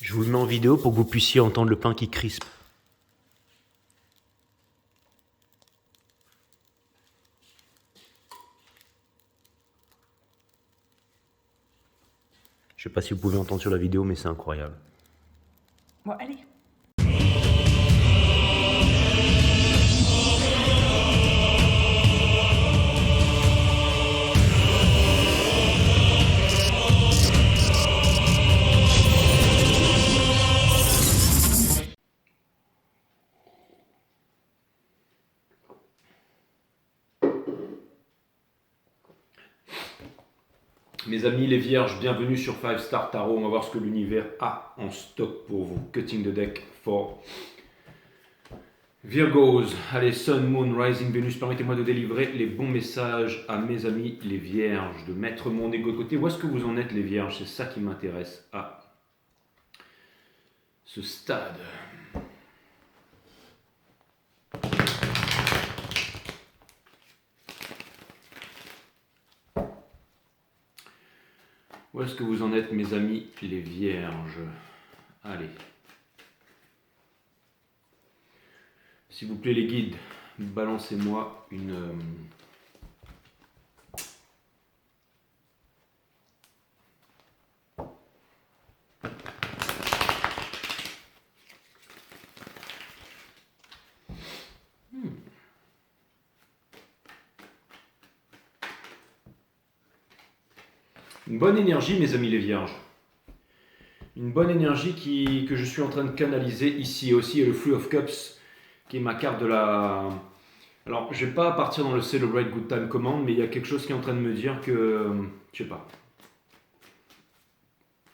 Je vous le mets en vidéo pour que vous puissiez entendre le pain qui crispe. Je sais pas si vous pouvez entendre sur la vidéo, mais c'est incroyable. Bon, allez. Mes amis les vierges, bienvenue sur 5 Star Tarot. On va voir ce que l'univers a en stock pour vous. Cutting the deck for Virgos. Allez, Sun, Moon, Rising, Vénus, permettez-moi de délivrer les bons messages à mes amis les vierges, de mettre mon ego de côté. Où est-ce que vous en êtes les vierges? C'est ça qui m'intéresse à ce stade. Où est-ce que vous en êtes, mes amis les vierges? Allez. S'il vous plaît, les guides, balancez-moi une... Une bonne énergie, mes amis les vierges. Une bonne énergie que je suis en train de canaliser ici aussi, et le Three of Cups, qui est ma carte de la... Alors, je ne vais pas partir dans le Celebrate Good Time Command, mais il y a quelque chose qui est en train de me dire que... Je sais pas.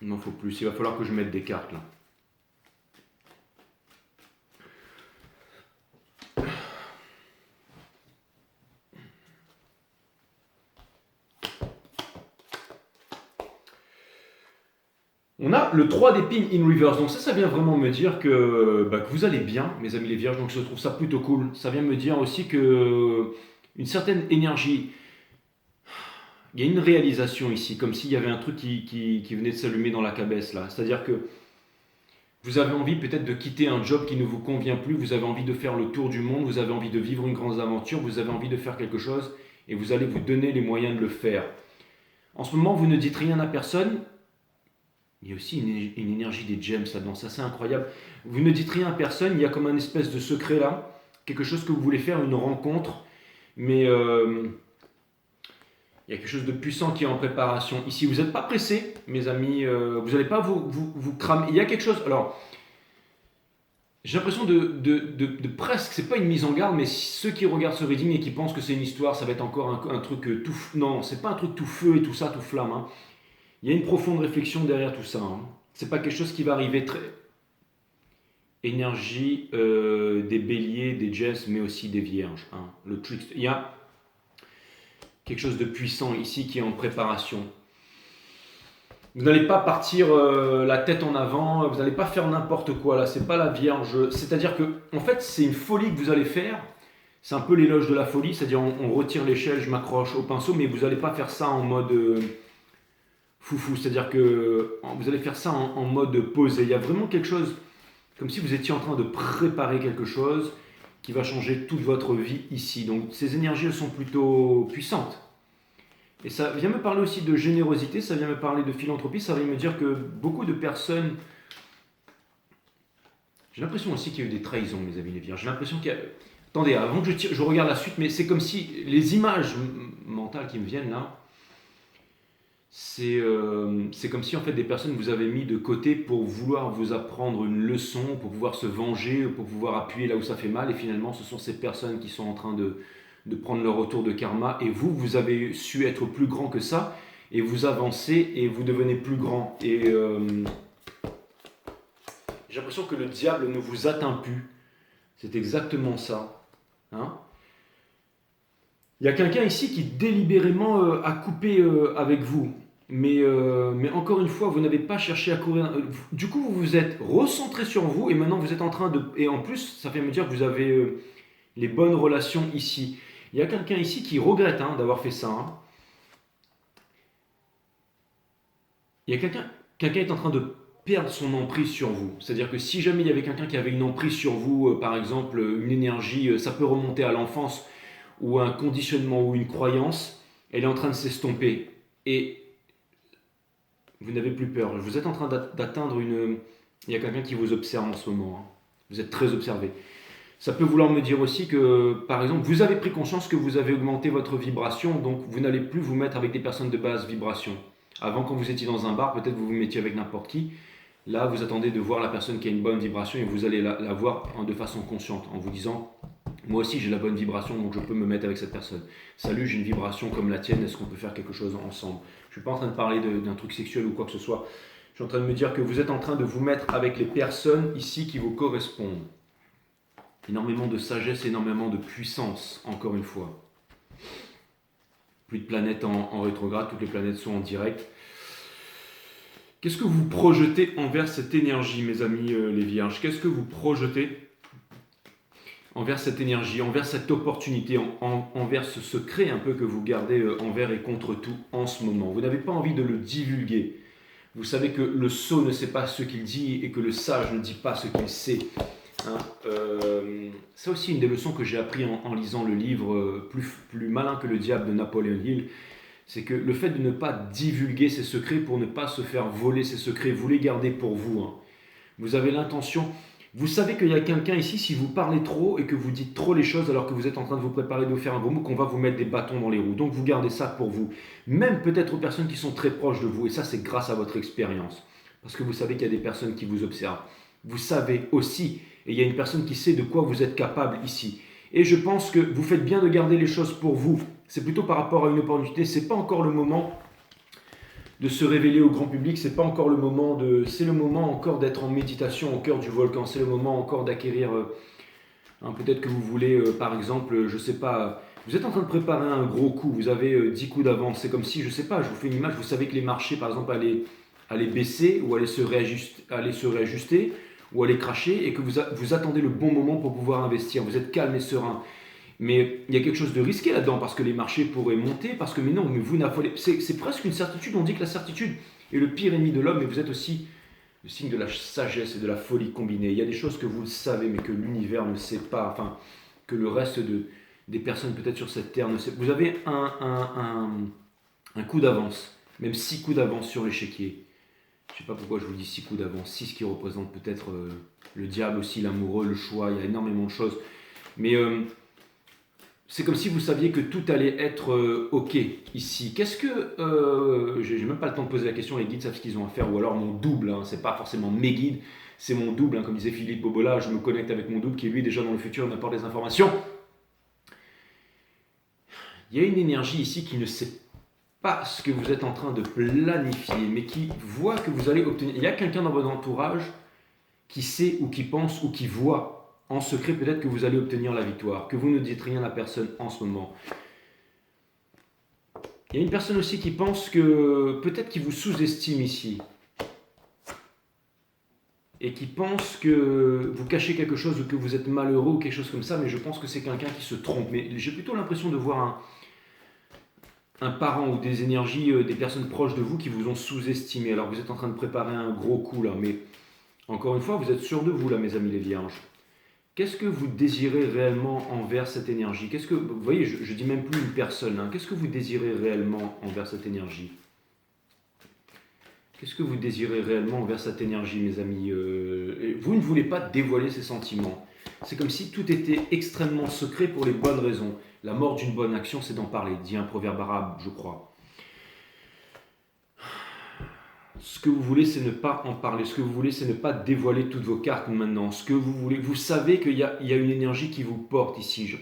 Il n'en faut plus, il va falloir que je mette des cartes là. On a le 3 d'épines in reverse, donc ça vient vraiment me dire que vous allez bien, mes amis les vierges, donc je trouve ça plutôt cool. Ça vient me dire aussi que une certaine énergie, il y a une réalisation ici, comme s'il y avait un truc qui venait de s'allumer dans la cabesse là. C'est-à-dire que vous avez envie peut-être de quitter un job qui ne vous convient plus, vous avez envie de faire le tour du monde, vous avez envie de vivre une grande aventure, vous avez envie de faire quelque chose et vous allez vous donner les moyens de le faire. En ce moment, vous ne dites rien à personne. Il y a aussi une énergie des gems là-dedans, ça c'est incroyable. Vous ne dites rien à personne, il y a comme un espèce de secret là, quelque chose que vous voulez faire, une rencontre, mais il y a quelque chose de puissant qui est en préparation. Ici, vous n'êtes pas pressé, mes amis, vous n'allez pas vous cramer. Il y a quelque chose, alors, j'ai l'impression de presque, c'est pas une mise en garde, mais ceux qui regardent ce reading et qui pensent que c'est une histoire, ça va être encore un truc tout... Non, c'est pas un truc tout feu et tout ça, tout flamme, hein. Il y a une profonde réflexion derrière tout ça. Hein. C'est pas quelque chose qui va arriver très... Énergie des béliers, des jess, mais aussi des vierges. Hein. Le trick. Il y a quelque chose de puissant ici qui est en préparation. Vous n'allez pas partir la tête en avant, vous n'allez pas faire n'importe quoi là, c'est pas la vierge. C'est-à-dire que, en fait, c'est une folie que vous allez faire. C'est un peu l'éloge de la folie, c'est-à-dire on retire l'échelle, je m'accroche au pinceau, mais vous n'allez pas faire ça en mode... foufou, c'est-à-dire que vous allez faire ça en mode posé. Il y a vraiment quelque chose, comme si vous étiez en train de préparer quelque chose qui va changer toute votre vie ici. Donc ces énergies, elles sont plutôt puissantes. Et ça vient me parler aussi de générosité, ça vient me parler de philanthropie, ça vient me dire que beaucoup de personnes... J'ai l'impression aussi qu'il y a eu des trahisons, mes amis les vierges. J'ai l'impression qu'il y a... Attendez, avant que je regarde la suite, mais c'est comme si les images mentales qui me viennent là, c'est comme si en fait des personnes vous avez mis de côté pour vouloir vous apprendre une leçon, pour pouvoir se venger, pour pouvoir appuyer là où ça fait mal, et finalement ce sont ces personnes qui sont en train de prendre leur retour de karma, et vous avez su être plus grand que ça, et vous avancez et vous devenez plus grand. Et j'ai l'impression que le diable ne vous atteint plus. C'est exactement ça. Hein? Il y a quelqu'un ici qui délibérément a coupé avec vous. Mais encore une fois, vous n'avez pas cherché à courir. Du coup, vous vous êtes recentré sur vous et maintenant vous êtes en train de... Et en plus, ça fait me dire que vous avez les bonnes relations ici. Il y a quelqu'un ici qui regrette d'avoir fait ça. Hein. Il y a quelqu'un est en train de perdre son emprise sur vous. C'est-à-dire que si jamais il y avait quelqu'un qui avait une emprise sur vous, par exemple une énergie, ça peut remonter à l'enfance, ou un conditionnement ou une croyance, elle est en train de s'estomper. Et vous n'avez plus peur. Vous êtes en train d'atteindre une... Il y a quelqu'un qui vous observe en ce moment. Hein. Vous êtes très observé. Ça peut vouloir me dire aussi que, par exemple, vous avez pris conscience que vous avez augmenté votre vibration, donc vous n'allez plus vous mettre avec des personnes de basse vibration. Avant, quand vous étiez dans un bar, peut-être vous vous mettiez avec n'importe qui. Là, vous attendez de voir la personne qui a une bonne vibration et vous allez la voir de façon consciente, en vous disant « Moi aussi, j'ai la bonne vibration, donc je peux me mettre avec cette personne. Salut, j'ai une vibration comme la tienne, est-ce qu'on peut faire quelque chose ensemble ?» Je ne suis pas en train de parler d'un truc sexuel ou quoi que ce soit. Je suis en train de me dire que vous êtes en train de vous mettre avec les personnes ici qui vous correspondent. Énormément de sagesse, énormément de puissance, encore une fois. Plus de planètes en rétrograde, toutes les planètes sont en direct. Qu'est-ce que vous projetez envers cette énergie, mes amis les vierges? Qu'est-ce que vous projetez envers cette énergie, envers cette opportunité, envers ce secret un peu que vous gardez envers et contre tout en ce moment? Vous n'avez pas envie de le divulguer. Vous savez que le sot ne sait pas ce qu'il dit et que le sage ne dit pas ce qu'il sait. Hein, c'est aussi une des leçons que j'ai appris en lisant le livre plus malin que le diable de Napoleon Hill. C'est que le fait de ne pas divulguer ses secrets pour ne pas se faire voler ses secrets, vous les gardez pour vous. Hein. Vous avez l'intention, vous savez qu'il y a quelqu'un ici, si vous parlez trop et que vous dites trop les choses alors que vous êtes en train de vous préparer de faire un gros mot, qu'on va vous mettre des bâtons dans les roues. Donc vous gardez ça pour vous. Même peut-être aux personnes qui sont très proches de vous. Et ça, c'est grâce à votre expérience. Parce que vous savez qu'il y a des personnes qui vous observent. Vous savez aussi, et il y a une personne qui sait de quoi vous êtes capable ici. Et je pense que vous faites bien de garder les choses pour vous. C'est plutôt par rapport à une opportunité. C'est pas encore le moment de se révéler au grand public. C'est pas encore le moment de. C'est le moment encore d'être en méditation au cœur du volcan. C'est le moment encore d'acquérir. Peut-être que vous voulez, par exemple, je sais pas. Vous êtes en train de préparer un gros coup. Vous avez 10 coups d'avance. C'est comme si, je sais pas. Je vous fais une image. Vous savez que les marchés, par exemple, allaient baisser ou allaient se réajuster ou aller cracher et que vous attendez le bon moment pour pouvoir investir. Vous êtes calme et serein. Mais il y a quelque chose de risqué là-dedans parce que les marchés pourraient monter, parce que mais non, mais vous n'affolez. C'est presque une certitude. On dit que la certitude est le pire ennemi de l'homme, mais vous êtes aussi le signe de la sagesse et de la folie combinée. Il y a des choses que vous le savez, mais que l'univers ne sait pas, enfin, que le reste des personnes peut-être sur cette terre ne sait. Vous avez un coup d'avance, même 6 coups d'avance sur l'échiquier. Je ne sais pas pourquoi je vous dis 6 coups d'avance, 6 qui représentent peut-être le diable aussi, l'amoureux, le choix, il y a énormément de choses. Mais c'est comme si vous saviez que tout allait être OK ici. Qu'est-ce que... j'ai même pas le temps de poser la question, les guides savent ce qu'ils ont à faire, ou alors mon double, hein, c'est pas forcément mes guides, c'est mon double, hein, comme disait Philippe Bobola, je me connecte avec mon double qui lui déjà dans le futur m'apporte des informations. Il y a une énergie ici qui ne sait pas ce que vous êtes en train de planifier, mais qui voit que vous allez obtenir... Il y a quelqu'un dans votre entourage qui sait ou qui pense ou qui voit en secret peut-être que vous allez obtenir la victoire, que vous ne dites rien à personne en ce moment. Il y a une personne aussi qui pense que peut-être qu'il vous sous-estime ici et qui pense que vous cachez quelque chose ou que vous êtes malheureux ou quelque chose comme ça, mais je pense que c'est quelqu'un qui se trompe. Mais j'ai plutôt l'impression de voir un parent ou des énergies, des personnes proches de vous qui vous ont sous-estimé. Alors vous êtes en train de préparer un gros coup là, mais encore une fois, vous êtes sûrs de vous là, mes amis les vierges. Qu'est-ce que vous désirez réellement envers cette énergie? Qu'est-ce que, vous voyez, je ne dis même plus une personne. Hein. Qu'est-ce que vous désirez réellement envers cette énergie? Qu'est-ce que vous désirez réellement envers cette énergie, mes amis? Vous ne voulez pas dévoiler ces sentiments. C'est comme si tout était extrêmement secret pour les bonnes raisons. La mort d'une bonne action, c'est d'en parler, dit un proverbe arabe, je crois. Ce que vous voulez, c'est ne pas en parler. Ce que vous voulez, c'est ne pas dévoiler toutes vos cartes maintenant. Ce que vous voulez, vous savez qu'il y a une énergie qui vous porte ici.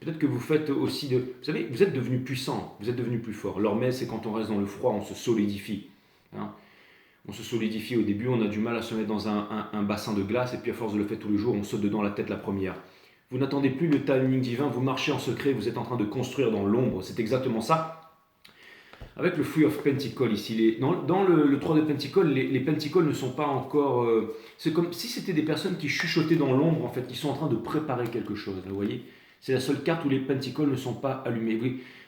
Peut-être que vous faites aussi de... Vous savez, vous êtes devenu puissant, vous êtes devenu plus fort. L'hormèse, c'est quand on reste dans le froid, on se solidifie. Hein, on se solidifie au début, on a du mal à se mettre dans un bassin de glace, et puis à force de le faire tous les jours, on saute dedans la tête la première. Vous n'attendez plus le timing divin, vous marchez en secret, vous êtes en train de construire dans l'ombre. C'est exactement ça. Avec le Three of Pentacles ici, dans le 3 de Pentacles, les Pentacles ne sont pas encore... c'est comme si c'était des personnes qui chuchotaient dans l'ombre, en fait, qui sont en train de préparer quelque chose, vous voyez. C'est la seule carte où les Pentacles ne sont pas allumés.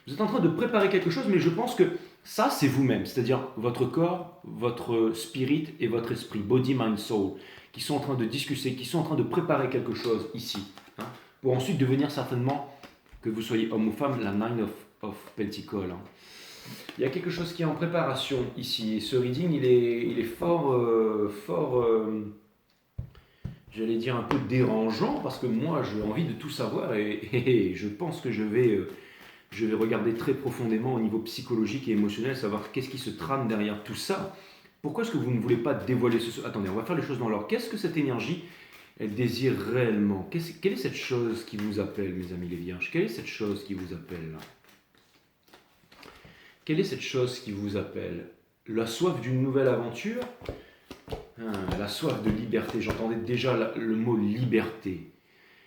Vous êtes en train de préparer quelque chose, mais je pense que Ça, c'est vous-même, c'est-à-dire votre corps, votre spirit et votre esprit, body, mind, soul, qui sont en train de discuter, qui sont en train de préparer quelque chose ici, hein, pour ensuite devenir certainement, que vous soyez homme ou femme, la Nine of Pentacles. Hein. Il y a quelque chose qui est en préparation ici, et ce reading, il est fort, j'allais dire un peu dérangeant, parce que moi, j'ai envie de tout savoir, et je pense que je vais regarder très profondément au niveau psychologique et émotionnel, savoir qu'est-ce qui se trame derrière tout ça. Pourquoi est-ce que vous ne voulez pas dévoiler ce... Attendez, on va faire les choses dans l'ordre. Qu'est-ce que cette énergie, elle désire réellement? Quelle est cette chose qui vous appelle, mes amis les vierges? Quelle est cette chose qui vous appelle? Quelle est cette chose qui vous appelle? La soif d'une nouvelle aventure? La soif de liberté. J'entendais déjà le mot liberté.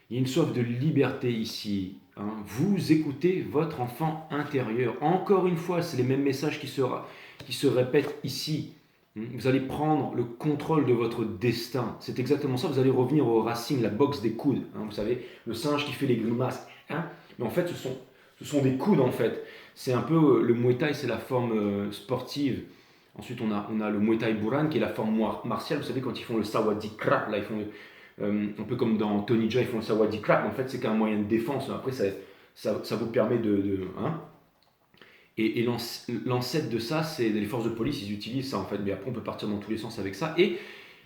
Il y a une soif de liberté ici. Hein. Vous écoutez votre enfant intérieur. Encore une fois, c'est les mêmes messages qui se répètent ici. Vous allez prendre le contrôle de votre destin. C'est exactement ça. Vous allez revenir aux racines, la boxe des coudes. Hein. Vous savez, le singe qui fait les grimaces. Hein. Mais en fait, ce sont des coudes en fait. C'est un peu le Muay Thai, c'est la forme sportive. Ensuite, on a le Muay Thai Buran qui est la forme martiale. Vous savez, quand ils font le Sawadee Krap, là, ils font un peu comme dans Tony Jaa, ils font le Sawadee Krap. En fait, c'est qu'un moyen de défense. Après, ça vous permet hein. Et l'ancêtre de ça, c'est les forces de police, ils utilisent ça en fait. Mais après, on peut partir dans tous les sens avec ça. Et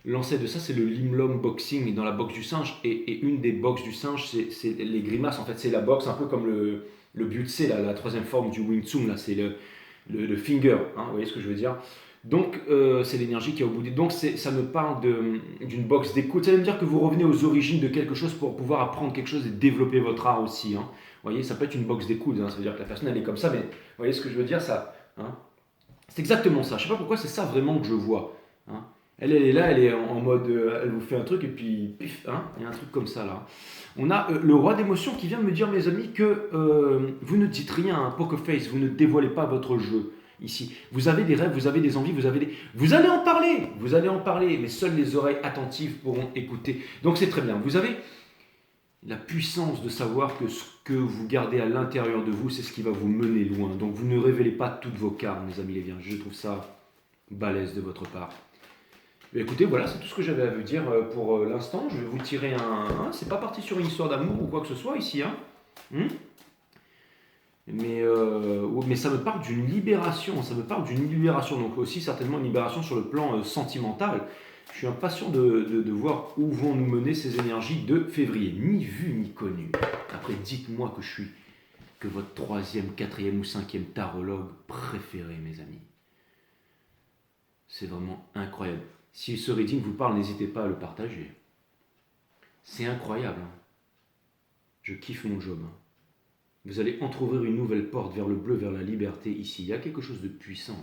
l'ancêtre de ça, c'est le Lim Lom Boxing dans la boxe du singe. Et une des boxes du singe, c'est les grimaces. En fait, c'est la boxe un peu comme le Butse, la troisième forme du Wing Chun. Là, c'est le finger. Hein, vous voyez ce que je veux dire? Donc, c'est l'énergie qui est au bout des... Donc, ça me parle d'une boxe d'écoute. Ça veut dire que vous revenez aux origines de quelque chose pour pouvoir apprendre quelque chose et développer votre art aussi. Hein. Vous voyez, ça peut être une boxe d'écoute. Hein. Ça veut dire que la personne, elle est comme ça, mais vous voyez ce que je veux dire ça hein. C'est exactement ça. Je ne sais pas pourquoi c'est ça vraiment que je vois. Hein. Elle est là, elle est en mode... elle vous fait un truc et puis... Pif, hein, il y a un truc comme ça, là. On a le roi d'émotions qui vient me dire, mes amis, que vous ne dites rien, hein, poker face, vous ne dévoilez pas votre jeu. Ici. Vous avez des rêves, vous avez des envies, vous allez en parler, mais seules les oreilles attentives pourront écouter. Donc c'est très bien. Vous avez la puissance de savoir que ce que vous gardez à l'intérieur de vous, c'est ce qui va vous mener loin. Donc vous ne révélez pas toutes vos cartes, mes amis les vierges. Je trouve ça balèze de votre part. Mais écoutez, voilà, c'est tout ce que j'avais à vous dire pour l'instant. Je vais vous tirer c'est pas parti sur une histoire d'amour ou quoi que ce soit ici, hein. Mais ça me parle d'une libération, donc aussi certainement une libération sur le plan sentimental. Je suis impatient de voir où vont nous mener ces énergies de février, ni vu ni connu. Après, dites-moi que votre 3e, 4e ou 5e tarologue préféré, mes amis. C'est vraiment incroyable. Si ce reading vous parle, n'hésitez pas à le partager. C'est incroyable. Hein. Je kiffe mon job. Hein. Vous allez entrouvrir une nouvelle porte vers le bleu, vers la liberté ici. Il y a quelque chose de puissant.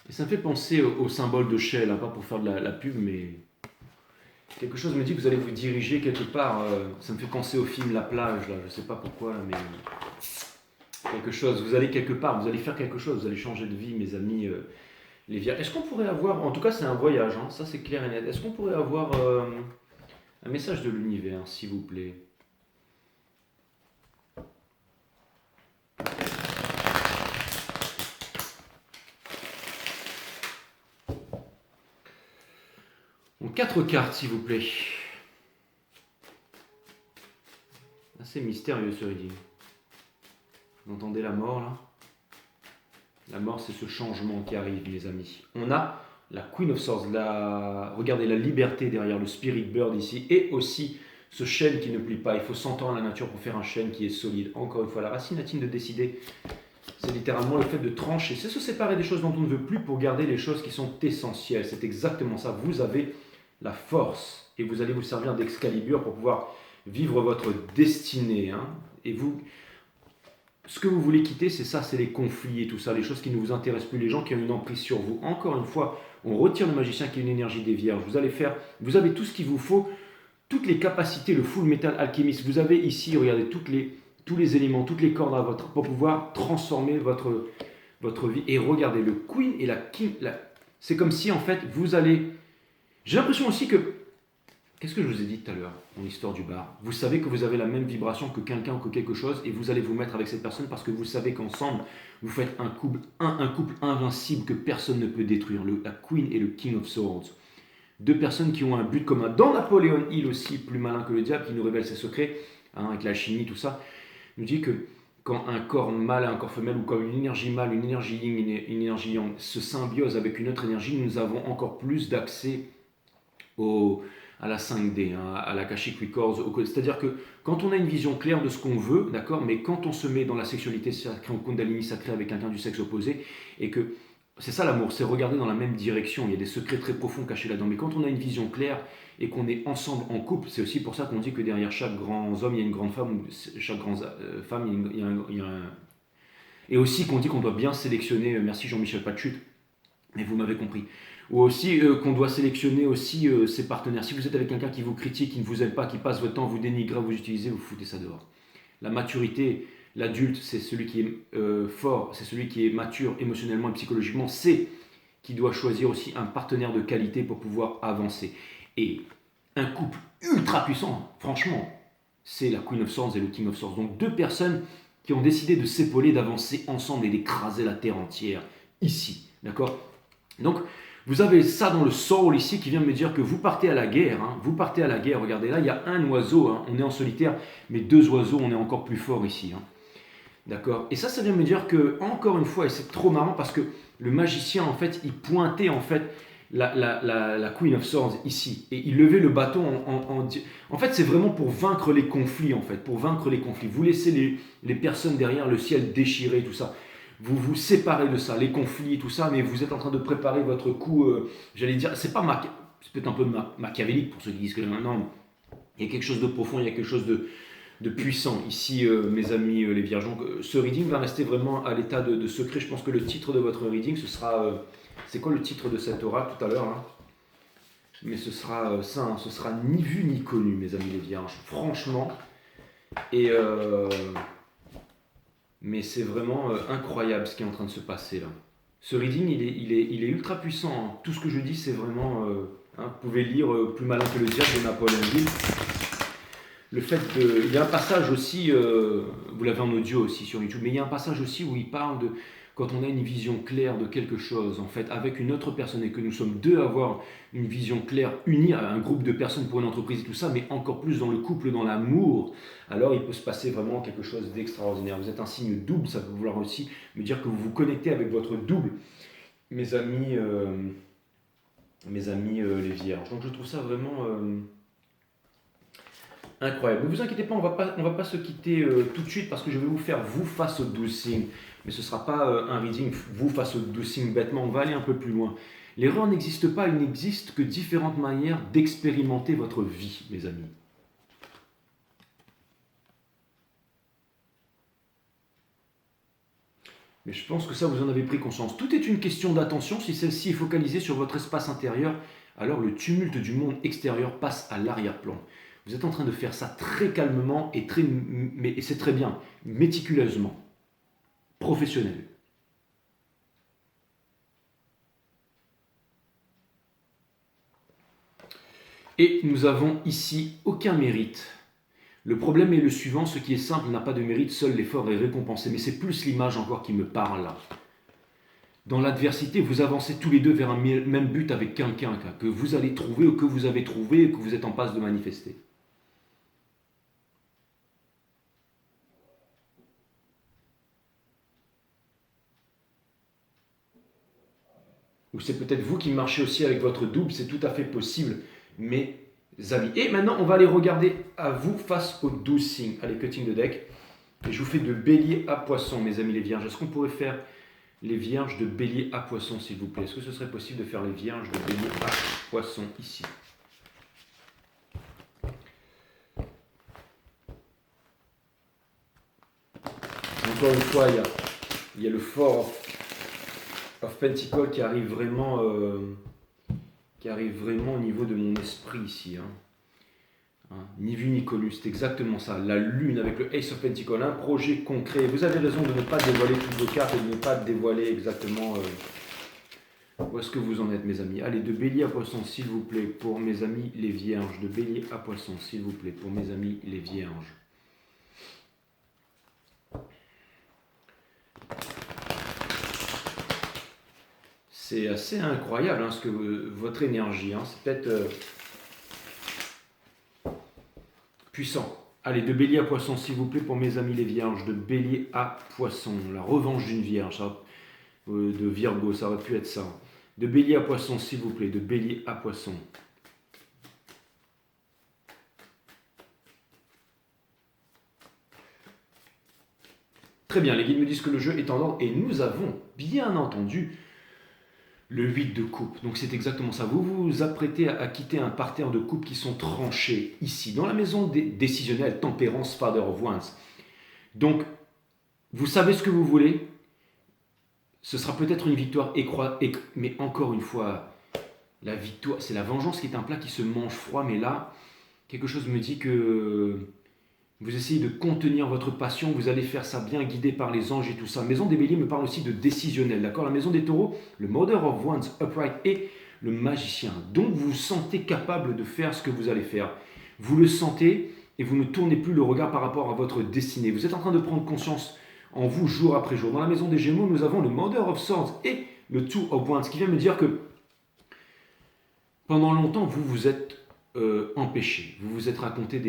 Et ça me fait penser au symbole de Shell, hein, pas pour faire de la pub, mais quelque chose me dit que vous allez vous diriger quelque part. Ça me fait penser au film La Plage, là, je ne sais pas pourquoi, mais quelque chose. Vous allez quelque part, vous allez faire quelque chose, vous allez changer de vie, mes amis. Les vierges. Est-ce qu'on pourrait avoir, en tout cas c'est un voyage, hein, ça c'est clair et net, est-ce qu'on pourrait avoir un message de l'univers, s'il vous plaît? Donc 4 cartes, s'il vous plaît. Assez mystérieux ce reading. Vous entendez la mort là? La mort, c'est ce changement qui arrive, mes amis. On a la Queen of Swords, regardez la liberté derrière le Spirit Bird ici, et aussi ce chêne qui ne plie pas. Il faut s'entendre à la nature pour faire un chêne qui est solide. Encore une fois, la racine latine de décider, c'est littéralement le fait de trancher. C'est se séparer des choses dont on ne veut plus pour garder les choses qui sont essentielles. C'est exactement ça. Vous avez la force, et vous allez vous servir d'Excalibur pour pouvoir vivre votre destinée. Hein. Et vous... Ce que vous voulez quitter, c'est ça, c'est les conflits et tout ça, les choses qui ne vous intéressent plus, les gens qui ont une emprise sur vous. Encore une fois, on retire le magicien qui est une énergie des vierges. Vous avez tout ce qu'il vous faut, toutes les capacités, le full metal alchimiste. Vous avez ici, regardez, tous les éléments, toutes les cordes pour pouvoir transformer votre vie. Et regardez, le Queen et la King, c'est comme si en fait vous allez... J'ai l'impression aussi que Qu'est-ce que je vous ai dit tout à l'heure dans l'histoire du bar? Vous savez que vous avez la même vibration que quelqu'un ou que quelque chose et vous allez vous mettre avec cette personne parce que vous savez qu'ensemble, vous faites un couple invincible que personne ne peut détruire. La Queen et le King of Swords. Deux personnes qui ont un but commun. Dans Napoléon Hill aussi, plus malin que le diable, qui nous révèle ses secrets, hein, avec la chimie, tout ça, nous dit que quand un corps mâle et un corps femelle, ou comme une énergie mâle, une énergie yin, une énergie yang, se symbiose avec une autre énergie, nous avons encore plus d'accès à la 5D, hein, à la Akashic Records. C'est-à-dire que quand on a une vision claire de ce qu'on veut, d'accord, mais quand on se met dans la sexualité sacrée, en Kundalini sacrée avec quelqu'un du sexe opposé, et que c'est ça l'amour, c'est regarder dans la même direction. Il y a des secrets très profonds cachés là-dedans. Mais quand on a une vision claire et qu'on est ensemble en couple, c'est aussi pour ça qu'on dit que derrière chaque grand homme, il y a une grande femme, ou chaque grande femme, il y a un... Et aussi qu'on dit qu'on doit bien sélectionner, merci Jean-Michel Pachut, mais vous m'avez compris. Ou aussi qu'on doit sélectionner aussi ses partenaires. Si vous êtes avec quelqu'un qui vous critique, qui ne vous aime pas, qui passe votre temps, vous dénigrer, vous utilisez, vous foutez ça dehors. La maturité, l'adulte, c'est celui qui est fort, c'est celui qui est mature émotionnellement et psychologiquement, c'est qui doit choisir aussi un partenaire de qualité pour pouvoir avancer. Et un couple ultra puissant, franchement, c'est la Queen of Swords et le King of Swords. Donc deux personnes qui ont décidé de s'épauler, d'avancer ensemble et d'écraser la terre entière, ici, d'accord? Donc, vous avez ça dans le soul ici qui vient me dire que vous partez à la guerre, hein, vous partez à la guerre, regardez là, il y a un oiseau, hein, on est en solitaire, mais deux oiseaux, on est encore plus fort ici, hein. D'accord. Et ça vient me dire que, encore une fois, et c'est trop marrant parce que le magicien, en fait, il pointait, en fait, la Queen of Swords ici. Et il levait le bâton en fait, c'est vraiment pour vaincre les conflits, en fait. Pour vaincre les conflits. Vous laissez les personnes derrière, le ciel déchiré, tout ça. Vous vous séparez de ça, les conflits, tout ça, mais vous êtes en train de préparer votre coup, j'allais dire, c'est pas c'est peut-être un peu machiavélique pour ceux qui disent que non, il y a quelque chose de profond, il y a quelque chose de puissant. Ici, mes amis les vierges. Donc, ce reading va rester vraiment à l'état de secret. Je pense que le titre de votre reading, ce sera... c'est quoi le titre de cet oracle tout à l'heure, hein? Mais ce sera ça, hein, ce sera ni vu ni connu, mes amis les vierges. Franchement. Et... mais c'est vraiment incroyable ce qui est en train de se passer là. Ce reading, il est ultra puissant, hein. Tout ce que je dis, c'est vraiment... hein, vous pouvez lire Plus malin que le diable de Napoléon Hill. Le fait de... Il y a un passage aussi, vous l'avez en audio aussi sur YouTube, mais il y a un passage aussi où il parle de quand on a une vision claire de quelque chose, en fait, avec une autre personne, et que nous sommes deux à avoir une vision claire, unie à un groupe de personnes pour une entreprise et tout ça, mais encore plus dans le couple, dans l'amour, alors il peut se passer vraiment quelque chose d'extraordinaire. Vous êtes un signe double, ça peut vouloir aussi me dire que vous vous connectez avec votre double, mes amis les vierges. Donc je trouve ça vraiment... incroyable. Ne vous inquiétez pas, on va pas se quitter tout de suite parce que je vais vous faire vous face au 12 signes. Mais ce ne sera pas un reading vous face au 12 signes bêtement, on va aller un peu plus loin. L'erreur n'existe pas, il n'existe que différentes manières d'expérimenter votre vie, mes amis. Mais je pense que ça, vous en avez pris conscience. Tout est une question d'attention. Si celle-ci est focalisée sur votre espace intérieur, alors le tumulte du monde extérieur passe à l'arrière-plan. Vous êtes en train de faire ça très calmement et c'est très bien, méticuleusement, professionnel. Et nous avons ici aucun mérite. Le problème est le suivant, ce qui est simple n'a pas de mérite, seul l'effort est récompensé. Mais c'est plus l'image encore qui me parle là. Dans l'adversité, vous avancez tous les deux vers un même but avec quelqu'un que vous allez trouver ou que vous avez trouvé et que vous êtes en passe de manifester. Ou c'est peut-être vous qui marchez aussi avec votre double, c'est tout à fait possible, mes amis. Et maintenant, on va aller regarder à vous face aux 12 signes. Allez, cutting the deck. Et je vous fais de bélier à poisson, mes amis les vierges. Est-ce qu'on pourrait faire les vierges de bélier à poisson, s'il vous plaît? Est-ce que ce serait possible de faire les vierges de bélier à poisson ici? Encore une fois, il y a le fort of Pentacle qui arrive vraiment au niveau de mon esprit ici. Ni vu ni connu, c'est exactement ça. La lune avec le Ace of Pentacle, un projet concret. Vous avez raison de ne pas dévoiler toutes vos cartes et de ne pas dévoiler exactement Où est-ce que vous en êtes, mes amis? Allez, de bélier à poisson, s'il vous plaît, pour mes amis les vierges. De bélier à poisson, s'il vous plaît, pour mes amis les vierges. C'est assez incroyable, ce que votre énergie, c'est peut-être puissant. Allez, de bélier à poisson, s'il vous plaît, pour mes amis les vierges. De bélier à poisson, la revanche d'une vierge, de Virgo, ça aurait pu être ça. De bélier à poisson, s'il vous plaît, de bélier à poisson. Très bien, les guides me disent que le jeu est en ordre et nous avons, bien entendu, le 8 de coupe. Donc c'est exactement ça. Vous vous apprêtez à quitter un parterre de coupes qui sont tranchés ici, dans la maison décisionnelle, tempérance, Father of Wands. Donc, vous savez ce que vous voulez. Ce sera peut-être une victoire, mais encore une fois, la victoire, c'est la vengeance qui est un plat qui se mange froid, mais là, quelque chose me dit que vous essayez de contenir votre passion, vous allez faire ça bien guidé par les anges et tout ça. Maison des béliers me parle aussi de décisionnel, d'accord? La maison des taureaux, le Mother of Wands, Upright et le magicien. Donc vous vous sentez capable de faire ce que vous allez faire. Vous le sentez et vous ne tournez plus le regard par rapport à votre destinée. Vous êtes en train de prendre conscience en vous jour après jour. Dans la maison des Gémeaux, nous avons le Mother of Swords et le Two of Wands, qui vient me dire que pendant longtemps, vous vous êtes empêché. Vous vous êtes raconté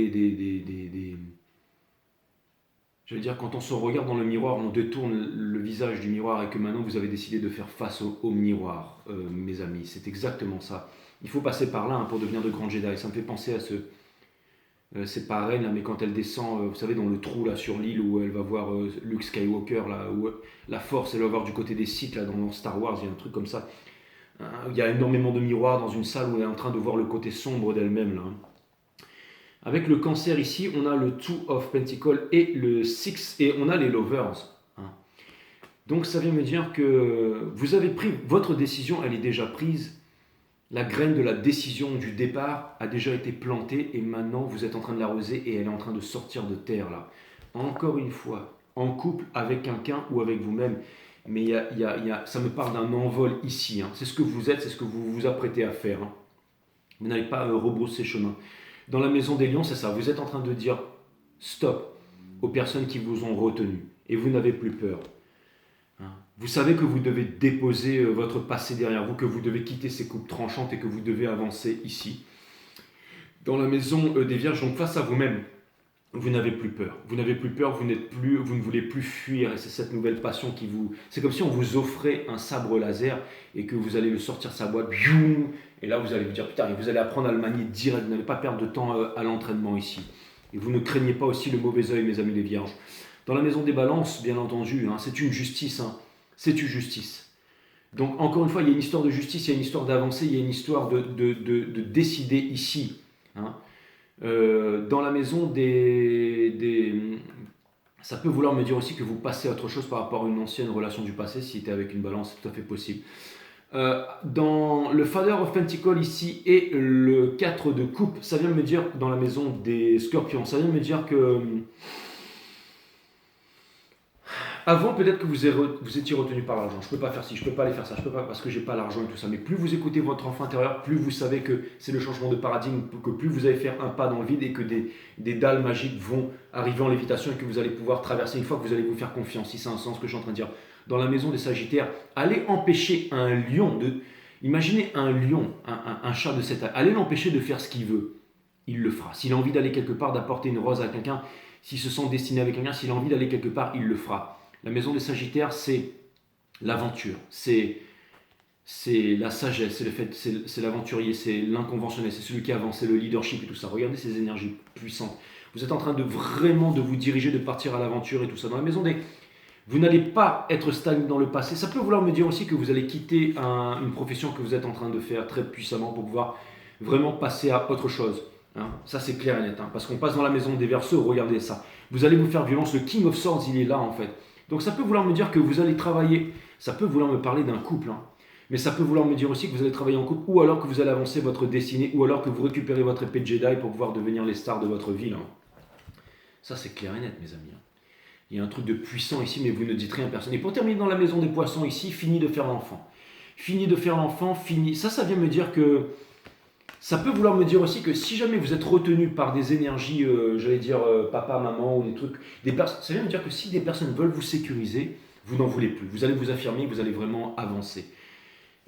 je veux dire, quand on se regarde dans le miroir, on détourne le visage du miroir et que maintenant vous avez décidé de faire face au miroir, mes amis. C'est exactement ça. Il faut passer par là pour devenir de grands Jedi. Ça me fait penser à c'est pas Reine, là, mais quand elle descend, vous savez, dans le trou là sur l'île où elle va voir Luke Skywalker, là, où la Force, elle va voir du côté des Sith, là, dans Star Wars, il y a un truc comme ça. Il y a énormément de miroirs dans une salle où elle est en train de voir le côté sombre d'elle-même, là. Avec le cancer ici, on a le Two of Pentacles et le Six, et on a les Lovers. Donc ça vient me dire que vous avez pris votre décision, elle est déjà prise. La graine de la décision du départ a déjà été plantée et maintenant vous êtes en train de l'arroser et elle est en train de sortir de terre là. Encore une fois, en couple avec quelqu'un ou avec vous-même. Mais ça me parle d'un envol ici. C'est ce que vous êtes, c'est ce que vous vous apprêtez à faire. Vous n'allez pas rebrousser chemin. Dans la maison des lions, c'est ça. Vous êtes en train de dire stop aux personnes qui vous ont retenu. Et vous n'avez plus peur. Vous savez que vous devez déposer votre passé derrière vous, que vous devez quitter ces coupes tranchantes et que vous devez avancer ici. Dans la maison des vierges, donc face à vous-même, vous n'avez plus peur. Vous n'avez plus peur, vous ne voulez plus fuir. Et c'est cette nouvelle passion qui vous... C'est comme si on vous offrait un sabre laser et que vous allez le sortir de sa boîte. Et là, vous allez vous dire, putain, et vous allez apprendre à le manier direct. Vous n'allez pas perdre de temps à l'entraînement ici. Et vous ne craignez pas aussi le mauvais œil, mes amis les vierges. Dans la maison des balances, bien entendu, c'est une justice. C'est une justice. Donc, encore une fois, il y a une histoire de justice, il y a une histoire d'avancée, il y a une histoire de décider ici. Dans la maison ça peut vouloir me dire aussi que vous passez à autre chose par rapport à une ancienne relation du passé, si c'était avec une balance, c'est tout à fait possible. Dans le Father of Pentacles ici et le 4 de coupe, ça vient me dire, dans la maison des scorpions, ça vient me dire que avant, peut-être que vous étiez retenu par l'argent. Je ne peux pas faire ci, je ne peux pas aller faire ça, je ne peux pas parce que je n'ai pas l'argent et tout ça. Mais plus vous écoutez votre enfant intérieur, plus vous savez que c'est le changement de paradigme, que plus vous allez faire un pas dans le vide et que des dalles magiques vont arriver en lévitation et que vous allez pouvoir traverser une fois que vous allez vous faire confiance. Si c'est un sens que je suis en train de dire. Dans la maison des Sagittaires, allez empêcher un lion de... Imaginez un lion, un chat de cette... Allez l'empêcher de faire ce qu'il veut. Il le fera. S'il a envie d'aller quelque part, d'apporter une rose à quelqu'un, s'il se sent destiné avec quelqu'un, s'il a envie d'aller quelque part, il le fera. La maison des Sagittaires, c'est l'aventure, c'est la sagesse, c'est l'aventurier, c'est l'inconventionnel, c'est celui qui avance, c'est le leadership et tout ça. Regardez ces énergies puissantes. Vous êtes en train de vraiment de vous diriger, de partir à l'aventure et tout ça. Dans la maison des... Vous n'allez pas être stagné dans le passé. Ça peut vouloir me dire aussi que vous allez quitter une profession que vous êtes en train de faire très puissamment pour pouvoir vraiment passer à autre chose. Ça c'est clair et net, parce qu'on passe dans la maison des Verseaux, regardez ça. Vous allez vous faire violence, le King of Swords il est là en fait. Donc ça peut vouloir me dire que vous allez travailler, ça peut vouloir me parler d'un couple, mais ça peut vouloir me dire aussi que vous allez travailler en couple, ou alors que vous allez avancer votre destinée, ou alors que vous récupérez votre épée de Jedi pour pouvoir devenir les stars de votre ville. Ça c'est clair et net mes amis. Il y a un truc de puissant ici, mais vous ne dites rien à personne. Et pour terminer dans la maison des poissons ici, fini de faire l'enfant. fini de faire l'enfant, fini. Ça vient me dire que ça peut vouloir me dire aussi que si jamais vous êtes retenu par des énergies, j'allais dire papa, maman ou des trucs, ça vient me dire que si des personnes veulent vous sécuriser, vous n'en voulez plus. Vous allez vous affirmer, vous allez vraiment avancer.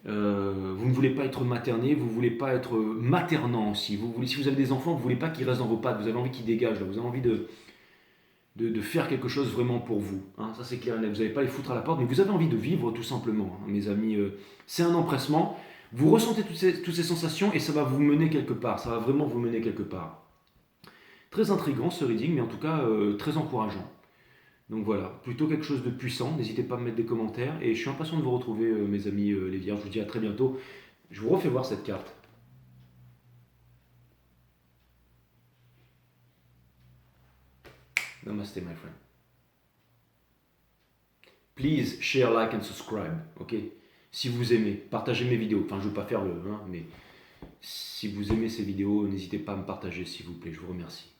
Vous ne voulez pas être materné, vous ne voulez pas être maternant aussi. Si vous avez des enfants, vous ne voulez pas qu'ils restent dans vos pattes, vous avez envie qu'ils dégagent, là. Vous avez envie de faire quelque chose vraiment pour vous. Hein. Ça c'est clair et net, vous n'allez pas les foutre à la porte, mais vous avez envie de vivre tout simplement, hein, mes amis. C'est un empressement, vous ressentez toutes ces sensations et ça va vous mener quelque part, ça va vraiment vous mener quelque part. Très intriguant ce reading, mais en tout cas très encourageant. Donc voilà, plutôt quelque chose de puissant. N'hésitez pas à me mettre des commentaires. Et je suis impatient de vous retrouver, mes amis les vierges. Je vous dis à très bientôt. Je vous refais voir cette carte. Namaste, my friend. Please share, like and subscribe. Ok. Si vous aimez, partagez mes vidéos. Enfin, je ne veux pas faire le, hein, mais si vous aimez ces vidéos, n'hésitez pas à me partager, s'il vous plaît. Je vous remercie.